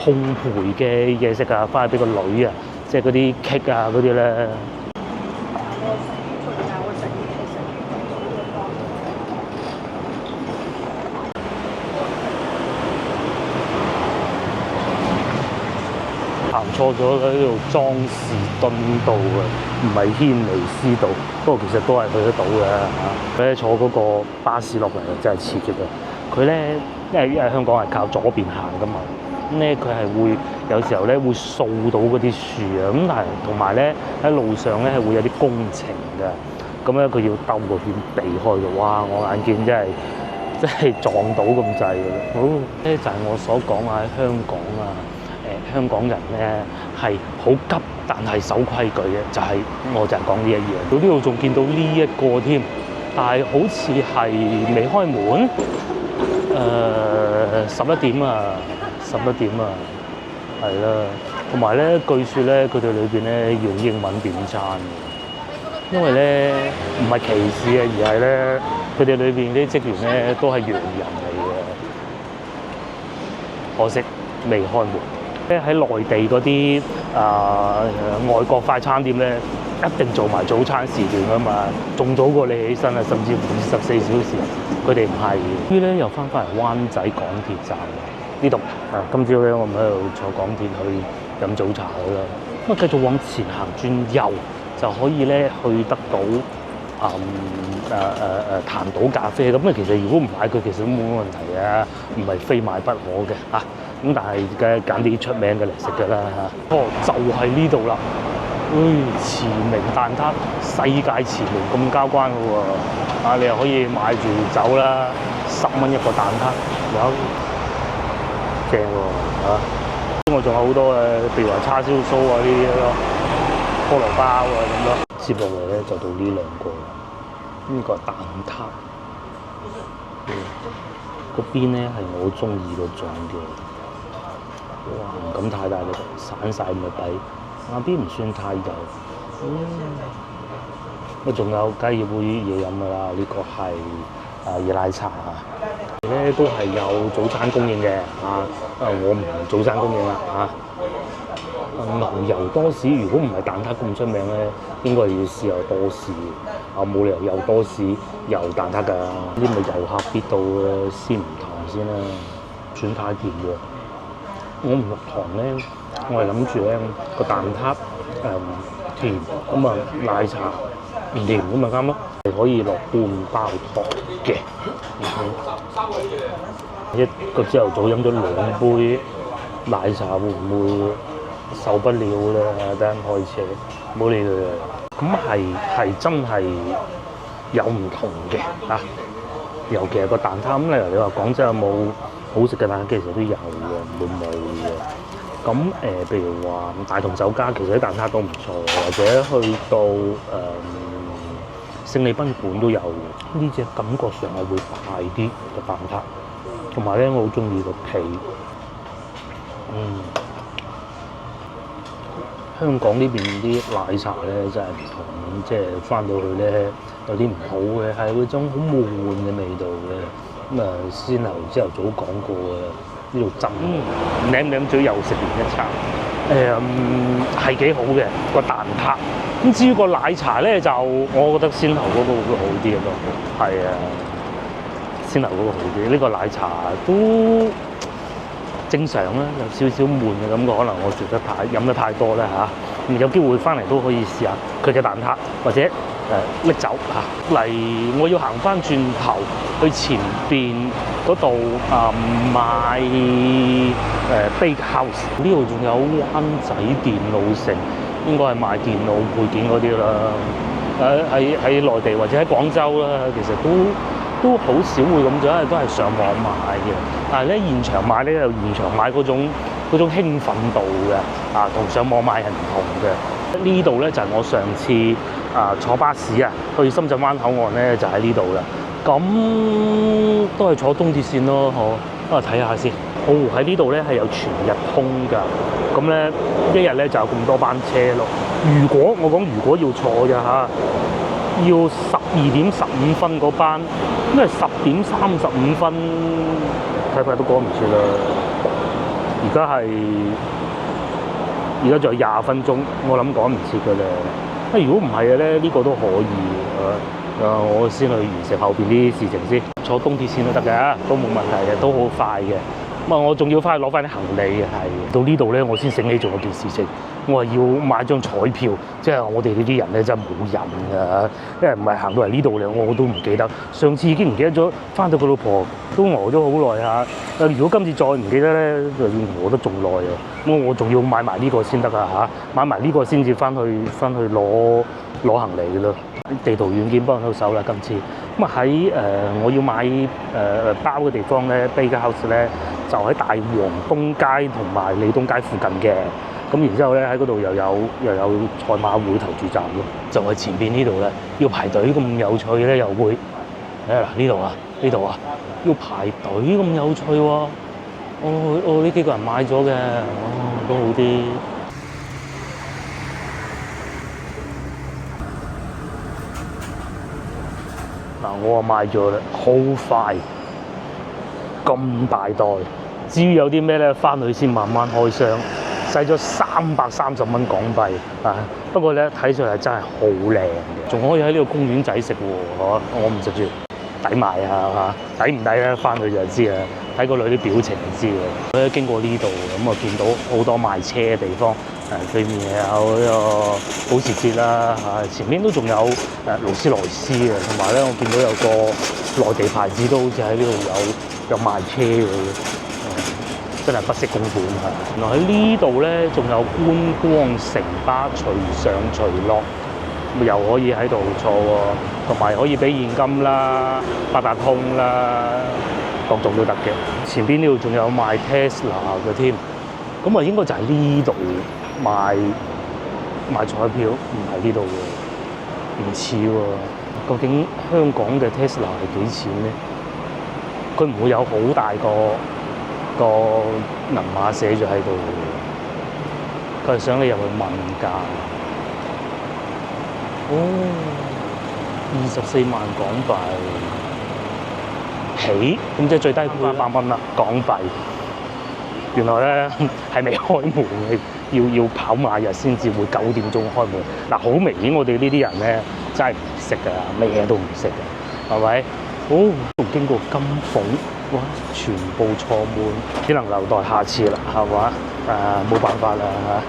烘焙嘅嘢食啊，翻去俾個女啊，即係嗰啲 cake 啊嗰啲咧。行錯咗喺呢度莊士敦道啊，唔係軒尼詩道。不過其實都係去得到嘅嚇。佢坐嗰個巴士落嚟真係刺激啊！佢咧因為香港係靠左邊行噶嘛，咁咧佢係會有時候咧會掃到嗰啲樹啊，咁但係同埋咧喺路上咧係會有啲工程㗎，咁咧佢要兜個圈避開嘅。哇！我眼見真係撞到咁滯嘅。好咧，就係我所講啊，喺香港啊。香港人咧係好急，但係守規矩嘅，我就係講呢一樣。到呢度仲見到呢一個添，但係好似係未開門。11點啊，11點啊，係啦。同埋咧，據說咧，佢哋裏邊咧用英文點餐嘅，因為咧唔係歧視啊，而係咧佢哋裏邊啲職員咧都係洋人嚟嘅，可惜未開門。喺內地嗰啲外國快餐店咧，一定做埋早餐時段㗎嘛，仲早過你起身啊，甚至24小時。佢哋唔係。於咧又翻嚟灣仔港鐵站呢度啊，今朝咧我咪喺度坐港鐵去飲早茶㗎啦。咁啊繼續往前行轉右就可以咧去得到檀島咖啡。咁啊其實如果唔買佢其實都冇乜問題啊，唔係非買不可嘅嚇。咁但係梗係揀啲出名嘅嚟食㗎啦嚇。就係呢度啦。馳名蛋撻，世界馳名咁交關嘅喎。你又可以買住走啦，10蚊一個蛋撻，哇，正喎嚇。另外仲有好多譬如話叉燒酥啊呢啲咯，菠蘿包啊咁咯。接落嚟咧就到呢兩個，呢個蛋撻，嗰邊咧係我中意嗰種嘅。哇！唔敢太大力，散晒咁嘅底，下邊唔算太油。仲有梗係要杯嘢飲㗎啦，呢個係熱奶茶啊。咧都係有早餐供應嘅我唔早餐供應啦牛油多士，如果唔係蛋撻咁出名咧，應該係要豉油多士。冇理由又多士又蛋撻㗎，呢咪遊客必到嘅先唔糖先啦，算太甜喎。我唔落糖咧，我係諗住咧個蛋撻甜，咁奶茶唔甜咁咪啱咯。係可以落半包糖嘅。一個朝頭早飲咗2杯奶茶，會唔會受不了咧？等陣開車，唔好理佢啦。咁係真係有唔同嘅嚇，尤其係個蛋撻。咁例如你話廣州有冇好食嘅蛋撻，其實都有嘅，唔會冇嘅。咁譬如話大同酒家，其實啲蛋撻都唔錯，或者去到勝利賓館都有嘅。呢隻感覺上係會大啲嘅蛋撻，同埋咧我好中意個皮，香港呢邊啲奶茶咧真係唔同，即係翻到去咧有啲唔好嘅，係嗰種好悶嘅味道嘅。咁啊，先頭朝頭早講過嘅，呢度浸舐舐嘴又食完一餐，係幾好嘅個蛋撻。咁至於個奶茶咧，就我覺得先頭嗰個會好啲咯，係啊，先頭嗰個好啲。呢個奶茶都正常啦，有少少悶嘅感覺，可能我飲得太多啦嚇。咁有機會翻嚟都可以試下佢嘅蛋撻，或者拎走嚇。嚟我要行翻轉頭去前邊嗰度買Bake House， 呢度仲有灣仔電腦城，應該係賣電腦配件嗰啲啦。喺內地或者喺廣州啦，其實都好少會咁做，因為都係上網買嘅。但係咧現場買咧有現場買嗰種興奮度嘅，同上網買係唔同嘅。呢度咧就係我上次坐巴士去深圳灣口岸咧，就喺呢度啦。咁都係坐東鐵線咯，我睇下先。喺呢度咧係有全日通㗎。咁咧一日咧就有咁多班車咯。如果要坐嘅嚇，要12:15嗰班，因為10:35睇都趕唔切啦。而家仲有20分鐘，我諗趕唔切㗎啦。如果唔係嘅咧，呢個都可以。我先去完成後邊啲事情先，坐東鐵線都得嘅，都冇問題嘅，都好快嘅。我仲要翻去攞翻啲行李嘅，係到呢度咧，我先醒起做嗰件事情。我係要買張彩票，即係我哋呢啲人咧真係冇癮㗎，因為唔係行到嚟呢度咧，我都唔記得。上次已經唔記得咗，翻到個老婆都餓咗好耐嚇。如果今次再唔記得咧，就餓得仲耐啊！我仲要買埋呢個先得嚇，買埋呢個先至翻去攞行李咯。地圖軟件幫到手啦，今次咁喺我要買包嘅地方咧，Bake House 咧就喺大王東街同埋利東街附近嘅。咁然之後咧喺嗰度又有賽馬會投注站咯，就係前邊呢度咧，要排隊咁有趣咧，又會呢度要排隊咁有趣喎。呢幾個人買咗嘅，都好啲。我買咗啦，好快，咁大袋。至於有啲咩咧，翻去先慢慢開箱。使咗330蚊港幣不過咧睇上嚟真係好靚嘅，仲可以喺呢個公園仔食喎，我唔食住，抵買抵唔抵咧？翻去就知啦，睇個女啲表情就知嘅。我經過呢度咁啊，見到好多賣車嘅地方，對面有呢個保時捷啦，前面都仲有勞斯萊斯嘅，同埋咧我見到有個內地牌子都好似喺呢度有賣車嘅。真係不惜公款嚇！原來喺呢度咧，仲有觀光城巴隨上隨落，又可以喺度坐喎，同埋可以俾現金啦、八達通啦，各種都得嘅。前邊呢度仲有賣 Tesla 嘅添，咁應該就係呢度賣彩票，唔係呢度喎，唔似喎。究竟香港嘅 Tesla 係幾錢咧？佢唔會有好大個銀碼寫咗喺度，佢係想你入去問價。24萬港幣起，咁即係最低800蚊啦，港幣。原來咧係未開門嘅，要跑馬日先至會9點鐘開門。好明顯我哋呢啲人咧真係唔識㗎，咩嘢都唔識嘅，係咪？經過金鳳。哇！全部坐滿，只能留待下次啦，係嘛？冇辦法啦嚇。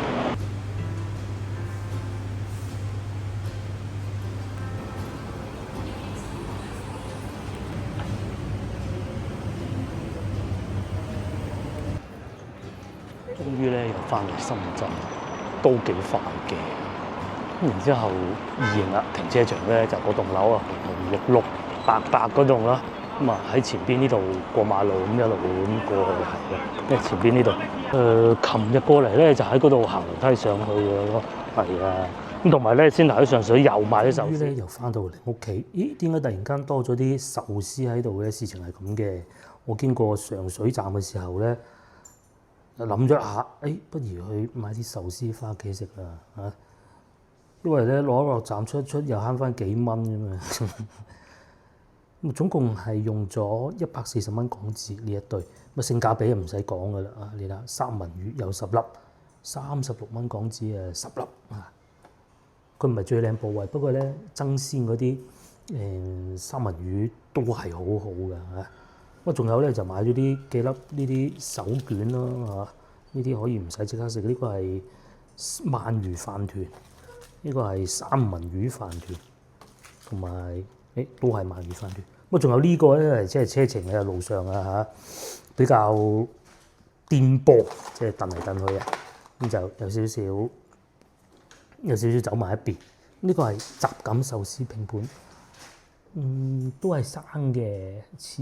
終於咧又翻嚟深圳，都幾快嘅。然之後二型啦，停車場咧就嗰棟樓啊，紅綠綠白白嗰棟啦。喺前邊呢度過馬路咁一路咁過去係嘅，因為前邊呢度琴日過嚟咧就喺嗰度行樓梯上去嘅咯，係啊。咁同埋咧先頭喺上水又買啲壽司咧，又翻到嚟屋企，咦？點解突然間多咗啲壽司喺度嘅？事情係咁嘅，我經過上水站嘅時候咧，諗咗下，不如去買啲壽司翻屋企食啦嚇，因為咧攞落站出又慳翻幾蚊啫嘛。咁總共係用咗140蚊港紙呢一對，咁性價比就唔使講噶啦啊！你睇三文魚有10粒，36蚊港紙10粒啊！佢唔係最靚部位，不過咧爭鮮嗰啲三文魚都係好好嘅嚇。咁仲有咧就買咗啲幾粒呢啲手卷咯嚇，呢啲可以唔使即刻食。呢個係鰻魚飯團，呢個係三文魚飯團，同埋都係鰻魚飯團。咁仲有呢個咧係即係車程嘅路上啊嚇，比較顛簸，即係蹬嚟蹬去啊，咁就有少少走埋一邊。呢個係雜錦壽司拼盤。都係生嘅，似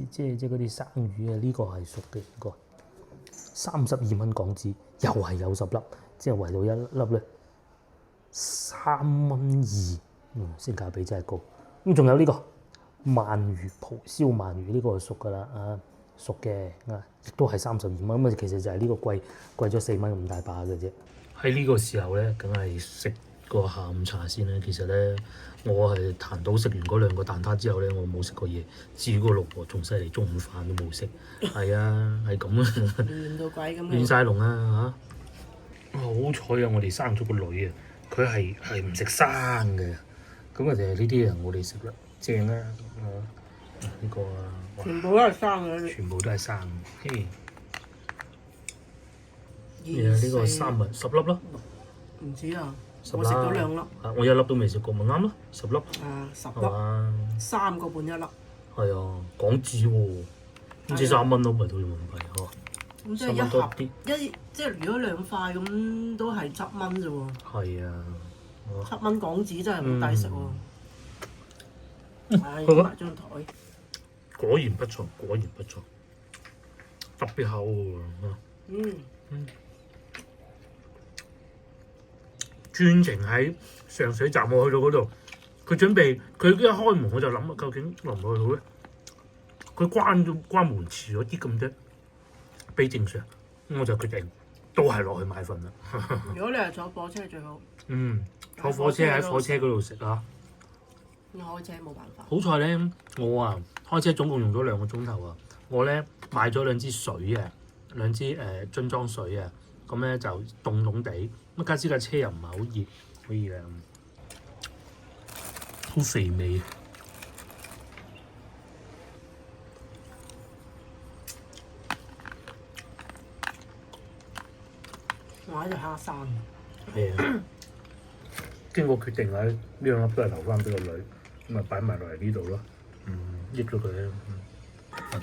即係嗰啲生魚啊！呢個係熟嘅，呢個32蚊港紙，又係有10粒，即係圍到一粒咧3蚊2，性價比真係高。咁仲有呢個鰻魚蒲燒鰻魚，呢個係熟㗎啦啊，熟嘅啊，亦都係32蚊。咁啊，其實就係呢個貴咗4蚊咁大把嘅啫。喺呢個時候咧，梗係食個下午茶先啦。其實咧，我係彈到食完嗰2個蛋撻之後咧，我冇食過嘢。至於個老婆仲犀利，中午飯都冇食。係啊，係咁啊，亂到鬼咁樣。亂晒龍啊嚇！好彩啊，我哋生咗個女啊，佢係唔食生嘅。咁啊，就係呢啲啊，我哋食啦，正啊！呢個啊，全部都係生嘅。全部都係生。嘿，呢呢個三文10粒咯。唔止啊！ 10我食咗2粒。我1粒都未食過，咪啱咯，10粒。10係粒嘛，3個半1粒。係啊，港紙喎，唔知3蚊咯，咪到人民幣嗬。咁即係一3蚊多盒啲。即係如果2塊咁都係7蚊啫喎。係啊。 7蚊港紙真係好抵食喎。唉，係咯埋張台。果然不錯，果然不錯，特別厚喎。專程喺上水站我去到嗰度，佢準備佢一開門我就諗究竟落唔落去好咧？佢關門遲咗啲咁啫，比正常，咁我就決定都係落去買份啦。如果你係坐火車最好。坐火車喺火車嗰度食啊！你開車冇辦法。好彩咧，我啊開車總共用咗2個鐘頭啊！我咧買咗2支水啊，2支樽裝水啊，咁咧就凍凍地。咁加之架車又唔係好熱，所以好肥美。我喺度蝦生。係啊，經過決定啊，呢2粒都係留翻俾個女，咁啊擺埋落嚟呢度咯。益咗佢啦。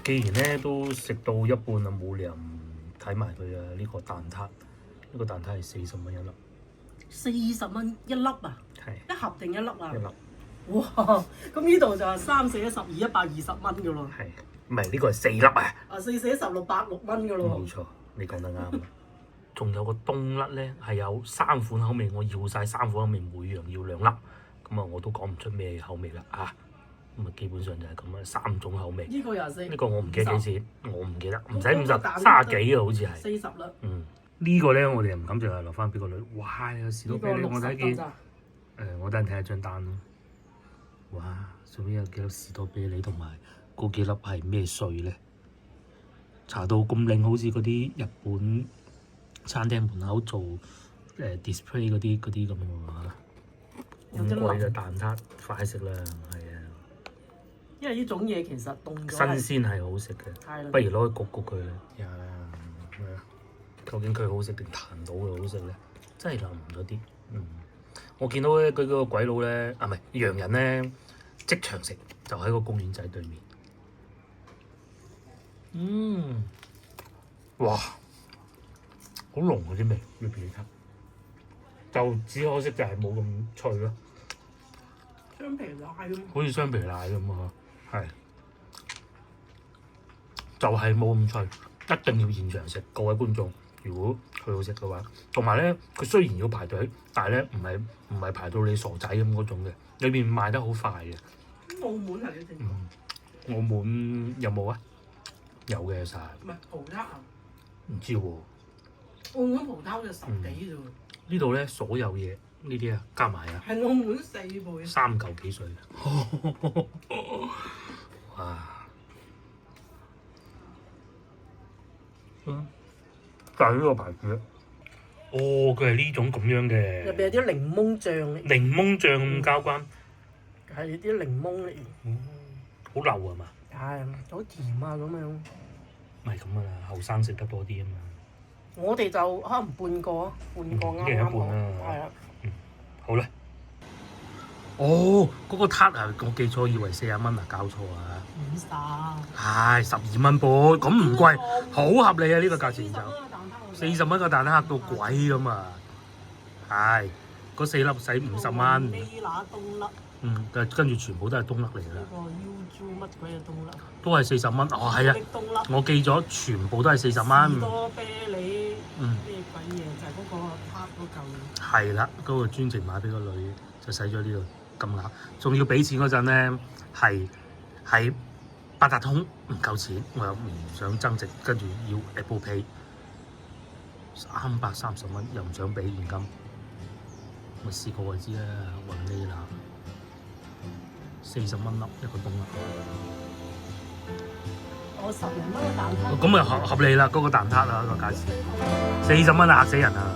既然咧都食到一半啦，冇理由唔睇埋佢啊！呢個蛋撻，呢個蛋撻係40蚊1粒。40蚊1粒啊！係一盒定1粒啊？ 1粒。哇！咁呢度就係3、4、12、120蚊噶咯。係，唔係呢個係4粒啊？ 4、4、16、86蚊噶咯。冇錯，你講得啱。仲有個冬甩咧，係有3款口味，我要晒3款口味，每樣要2粒。咁啊，我都講唔出咩口味啦啊！咁啊，基本上就係咁啊，3種口味。呢個又係呢個我唔記得幾錢，我唔記得，唔使50，蛋30幾啊，好似係。40啦。呢個咧我哋又唔敢淨係留翻俾個女。哇！有士多啤梨，我睇見。咋？我等陣睇下張單咯。哇！上面有幾粒士多啤梨同埋嗰幾粒係咩碎咧？搽到咁靚，好似嗰啲日本餐廳門口做display 嗰啲咁喎。咁貴嘅蛋撻，快食啦，係啊！因為呢種嘢其實凍咗係。新鮮係好食嘅，係啦不如攞去焗佢啦。究竟佢好食定彈到嘅好食咧？真係諗唔到啲。我見到咧佢嗰個鬼佬咧，唔係洋人咧，即場食就喺個公園仔對面。哇！好濃嗰啲味，要俾你睇。就只可惜就係冇咁脆咯，雙皮奶咁。好似雙皮奶咁啊，係。就係冇咁脆，一定要現場食，各位觀眾。如果佢好食嘅話，同埋咧，佢雖然要排隊，但係咧唔係排到你傻仔咁嗰種嘅，裏邊賣得好快嘅。澳門係幾正？澳門有冇啊？有嘅晒。唔係葡撻啊？唔知喎，澳門葡撻就10幾啫喎，呢度咧所有嘢呢啲啊加埋啊係澳門4倍。 3嚿幾水。哇！就係呢個牌子。哦，佢係呢種咁樣入嘅邊有啲檸檬醬嚟，檸檬醬咁交關，係啲檸檬嚟，好流啊嘛。係好甜啊咁樣。唔係咁噶啦，後生食得多啲啊嘛。我哋就可能半個啱一人一啱好，半啦係啊。好啦。哦，嗰個撻啊，我記錯，以為40蚊啊，搞錯啊。 50。唉，12蚊半，咁唔貴，好合理啊！呢個價錢就40蚊個蛋撻到鬼咁啊！係，嗰4粒使50蚊。呢拿冬粒，跟住全部都係冬粒嚟㗎啦呢，個 UQ 乜鬼嘅冬粒？都係40蚊。哦，係啊，冬粒。我記咗，全部都係40士蚊。多啤梨咩鬼嘢？就係嗰個撻嗰嚿。係啦，嗰個專程買俾個女，就使咗呢個金額，仲要俾錢嗰陣咧，係八達通唔夠錢，我又唔想增值，跟住要 Apple Pay 330蚊，又唔想俾現金，咪試過就知啦，雲呢拿40蚊粒一個冬粒，我10零蚊個蛋撻。咁咪合理啦，嗰個蛋撻啊個價錢40蚊啊，嚇死人啊！